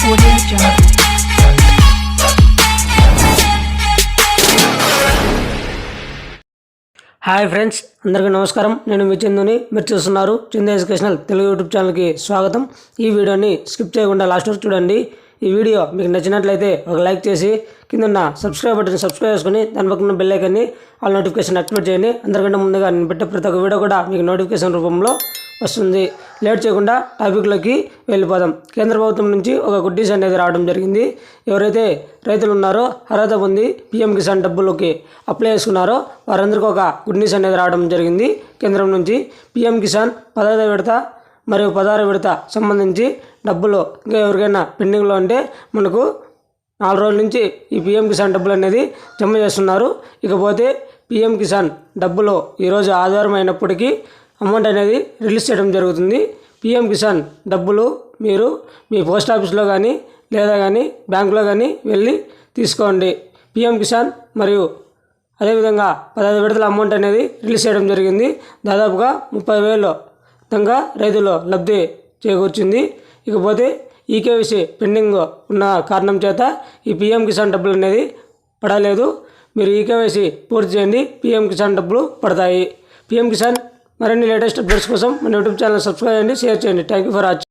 Audio Jungle. Hi friends, అందరికీ నమస్కారం. నేను మీ చందుని. మీరు చూస్తున్నారు చందు ఎడ్యుకేషనల్ తెలుగు యూట్యూబ్ ఛానల్కి స్వాగతం. ఈ వీడియోని స్కిప్ చేయకుండా లాస్ట్ వరకు చూడండి. ఈ వీడియో మీకు నచ్చినట్లయితే ఒక లైక్ చేసి కింద సబ్స్క్రైబ్ బటన్ సబ్స్క్రైబ్ చేసుకుని దాని పక్కన బెల్ ఐకాన్ని ఆల్ నోటిఫికేషన్ యాక్టివేట్ చేయండి. అందరికంటే ముందుగా నేను పెట్టే ప్రతి ఒక్క వీడియో కూడా మీకు నోటిఫికేషన్ రూపంలో వస్తుంది. లేట్ చేయకుండా టాపిక్లోకి వెళ్ళిపోదాం. కేంద్ర ప్రభుత్వం నుంచి ఒక గుడ్ న్యూస్ అనేది రావడం జరిగింది. ఎవరైతే రైతులు ఉన్నారో అర్హత పొంది పీఎం కిసాన్ డబ్బులకి అప్లై చేసుకున్నారో వారందరికీ ఒక గుడ్ న్యూస్ అనేది రావడం జరిగింది. కేంద్రం నుంచి పీఎం కిసాన్ 15వ విడత మరియు 16వ విడత సంబంధించి డబ్బులు ఇంకా ఎవరికైనా పెండింగ్లో ఉంటే మనకు 4 రోజుల నుంచి ఈ పీఎం కిసాన్ డబ్బులు అనేది జమ చేస్తున్నారు. ఇకపోతే పీఎం కిసాన్ డబ్బులు ఈరోజు ఆధారం అయినప్పటికీ అమౌంట్ అనేది రిలీజ్ చేయడం జరుగుతుంది. పీఎం కిసాన్ డబ్బులు మీరు మీ పోస్ట్ ఆఫీస్లో కానీ లేదా కానీ బ్యాంకులో కానీ వెళ్ళి తీసుకోండి. పీఎం కిసాన్ మరియు అదేవిధంగా 15 విడతల అమౌంట్ అనేది రిలీజ్ చేయడం జరిగింది. దాదాపుగా 30,000 విధంగా రైతులు లబ్ధి చేకూర్చింది. ఇకపోతే ఈకేవైసీ పెండింగ్ ఉన్న కారణం చేత ఈ పీఎం కిసాన్ డబ్బులు అనేది పడలేదు. మీరు ఈకేవైసీ పూర్తి చేయండి, పీఎం కిసాన్ డబ్బులు పడతాయి. పీఎం కిసాన్ మరిన్ని లేటెస్ట్ అప్డేట్స్ కోసం మన యూట్యూబ్ ఛానల్ సబ్స్క్రైబ్ చేయండి, షేర్ చేయండి. Thank you for watching.